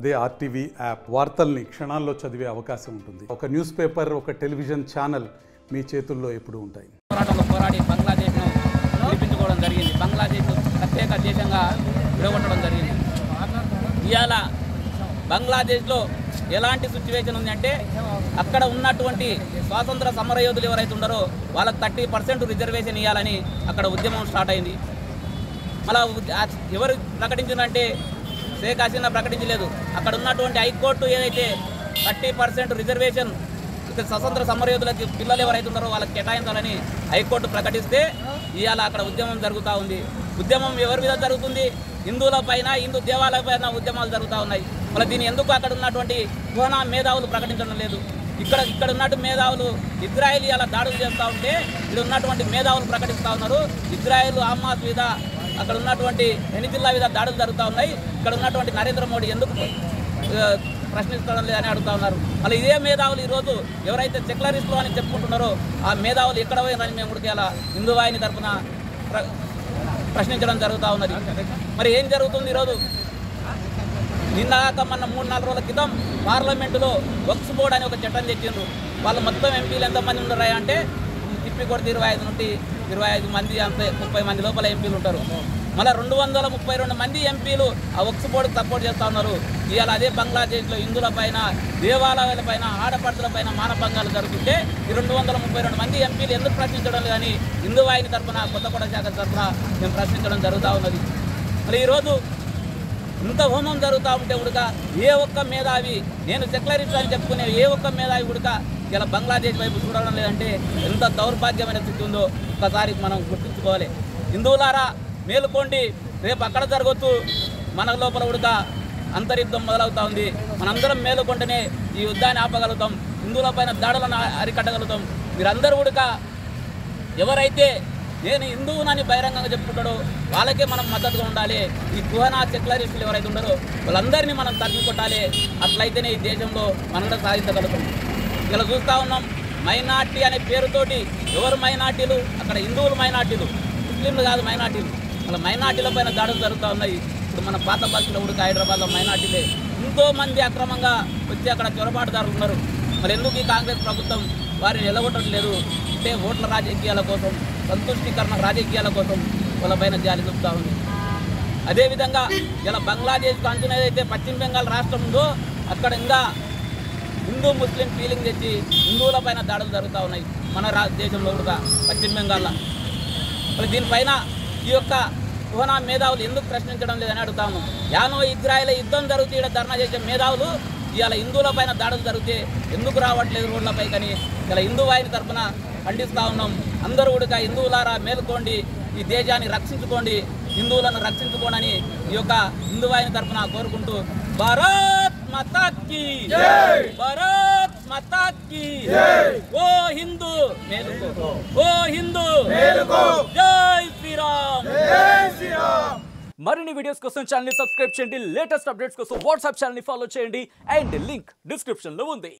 అదే RTV app వార్తల్ని క్షణాల్లో చదివే అవకాశం ఉంటుంది. ఒక న్యూస్ పేపర్, ఒక టెలివిజన్ ఛానల్ మీ చేతుల్లో ఎప్పుడూ ఉంటాయి. పోరాడి బంగ్లాదేశ్ను విడిపించుకోవడం జరిగింది. బంగ్లాదేశ్ ప్రత్యేక దేశంగా విడగొట్టడం జరిగింది. ఇవాళ బంగ్లాదేశ్లో ఎలాంటి సిచ్యువేషన్ ఉంది అంటే అక్కడ ఉన్నటువంటి స్వాతంత్ర సమరయోధులు ఎవరైతే ఉన్నారో వాళ్ళకి 30% రిజర్వేషన్ ఇవ్వాలని అక్కడ ఉద్యమం స్టార్ట్ అయింది. మళ్ళా ఎవరు ప్రకటించిందంటే షేక్ హసీనా ప్రకటించలేదు. అక్కడ ఉన్నటువంటి హైకోర్టు ఏదైతే 30% రిజర్వేషన్ స్వతంత్ర సమరయోధులకి పిల్లలు ఎవరైతే ఉన్నారో వాళ్ళకి కేటాయించాలని హైకోర్టు ప్రకటిస్తే ఇవాళ అక్కడ ఉద్యమం జరుగుతూ ఉంది. ఉద్యమం ఎవరి మీద జరుగుతుంది? హిందువుల పైన, హిందూ దేవాలయ పైన ఉద్యమాలు జరుగుతూ ఉన్నాయి. మళ్ళీ దీన్ని ఎందుకు అక్కడ ఉన్నటువంటి కుహనా మేధావులు ప్రకటించడం లేదు? ఇక్కడ ఉన్నట్టు మేధావులు ఇజ్రాయెల్ ఇలా దాడులు చేస్తూ ఉంటే ఇక్కడ ఉన్నటువంటి మేధావులు ప్రకటిస్తూ ఉన్నారు. ఇజ్రాయెల్ హమాస్ మీద, అక్కడ ఉన్నటువంటి హెనిజిల్లా మీద దాడులు జరుగుతూ ఉన్నాయి. ఇక్కడ ఉన్నటువంటి నరేంద్ర మోడీ ఎందుకు ప్రశ్నించడం లేదని అడుగుతా ఉన్నారు. మళ్ళీ ఇదే మేధావులు ఈరోజు ఎవరైతే సెక్యులరిస్టులు అని చెప్పుకుంటున్నారో ఆ మేధావులు ఎక్కడ పోయినని మేము కూడా ఇలా హిందూ వాహిని తరఫున ప్రశ్నించడం జరుగుతూ ఉన్నది. మరి ఏం జరుగుతుంది ఈరోజు? నిన్నగాక మొన్న 3-4 రోజుల క్రితం పార్లమెంటులో వక్ఫ్ బోర్డు అని ఒక చట్టం తెచ్చిండ్రు. వాళ్ళు మొత్తం ఎంపీలు ఎంతమంది ఉన్నారా అంటే తిప్పి కొడితే 25 నుండి 25 మంది, అంతే 30 మంది లోపల ఎంపీలు ఉంటారు. మళ్ళీ 232 మంది ఎంపీలు ఆ వక్ఫ్ బోర్డుకు సపోర్ట్ చేస్తూ ఉన్నారు. ఇవాళ అదే బంగ్లాదేశ్లో హిందువుల పైన, దేవాలయాల పైన, ఆడపడుతుల పైన మానభంగాలు జరుగుతుంటే ఈ 232 మంది ఎంపీలు ఎందుకు ప్రశ్నించడం లేదని హిందూ వాహిని తరఫున, కొత్తగూడ శాఖ తరఫున మేము ప్రశ్నించడం జరుగుతూ ఉన్నది. మరి ఈరోజు ఇంత హోమం జరుగుతూ ఉంటే ఉడక ఏ ఒక్క మేధావి, నేను సెక్యులరిస్ట్ అని చెప్పుకునే ఏ ఒక్క మేధావి ఉడక ఇలా బంగ్లాదేశ్ వైపు చూడడం లేదంటే ఎంత దౌర్భాగ్యమైన స్థితి ఉందో ఒకసారి మనం గుర్తుంచుకోవాలి. హిందువులారా మేలుకోండి, రేపు అక్కడ జరగవచ్చు, మన లోపల ఉడక అంతర్యుద్ధం మొదలవుతూ ఉంది. మనందరం మేలుకుంటేనే ఈ యుద్ధాన్ని ఆపగలుగుతాం, హిందువుల పైన దాడులను అరికట్టగలుగుతాం. మీరందరూ ఉడక ఎవరైతే నేను హిందువునని బహిరంగంగా చెప్పుకుంటాడో వాళ్ళకే మనం మద్దతుగా ఉండాలి. ఈ కుహనా సెక్యులరిస్టులు ఎవరైతే ఉన్నారో వాళ్ళందరినీ మనం తరిమి కొట్టాలి. అట్లయితేనే ఈ దేశంలో మనం సాధించగలుగుతాం. ఇలా చూస్తూ ఉన్నాం, మైనార్టీ అనే పేరుతోటి ఎవరు మైనార్టీలు? అక్కడ హిందువులు మైనార్టీలు, ముస్లింలు కాదు మైనార్టీలు. వాళ్ళ మైనార్టీల పైన దాడులు జరుగుతూ ఉన్నాయి. ఇప్పుడు మన పాత బస్సులో ఉడక హైదరాబాద్లో మైనార్టీలే ఎంతోమంది అక్రమంగా వచ్చి అక్కడ చొరబాటుదారులు ఉన్నారు. మరి ఎందుకు ఈ కాంగ్రెస్ ప్రభుత్వం వారిని నిలగొట్టడం లేదు? అంటే ఓట్ల రాజకీయాల కోసం, సంతుష్టీకరణ రాజకీయాల కోసం వాళ్ళపైన జాలి చూపుతూ ఉంది. అదేవిధంగా ఇలా బంగ్లాదేశ్కు అంచున ఏదైతే పశ్చిమ బెంగాల్ రాష్ట్రం ఉందో అక్కడ ఇంకా హిందూ ముస్లిం ఫీలింగ్ తెచ్చి హిందువుల పైన దాడులు జరుగుతూ ఉన్నాయి మన దేశంలో కూడా, పశ్చిమ బెంగాల్లో. మరి దీనిపైన ఈ యొక్క కుహనా మేధావులు ఎందుకు ప్రశ్నించడం లేదని అడుగుతాము. యానో ఇజ్రాయెల్ యుద్ధం జరుగుతూ ఇక్కడ ధర్నా చేసే మేధావులు ఇవాళ హిందువుల పైన దాడులు జరిగితే ఎందుకు రావట్లేదు రోడ్లపై? కానీ ఇలా హిందూ వాహిని తరఫున ఖండిస్తూ ఉన్నాం. అందరూ కూడా హిందువులారా మేలుకోండి, ఈ దేశాన్ని రక్షించుకోండి, హిందువులను రక్షించుకోండి ఈ యొక్క హిందూ వాహిని తరఫున కోరుకుంటూ భారత్ మాతా కీ జై, భారత్ మాతా కీ జై. ఓ హిందూ మేలుకో, ఓ హిందూ మేలుకో, జై శ్రీరామ్, జై శ్రీరామ్. మరిన్ని వీడియోస్ కోసం ఛానల్ ని సబ్స్క్రైబ్ చేయండి. లేటెస్ట్ అప్డేట్స్ కోసం వాట్సాప్ ఛానల్ ని ఫాలో చేయండి. అండ్ లింక్ డిస్క్రిప్షన్ లో ఉంది.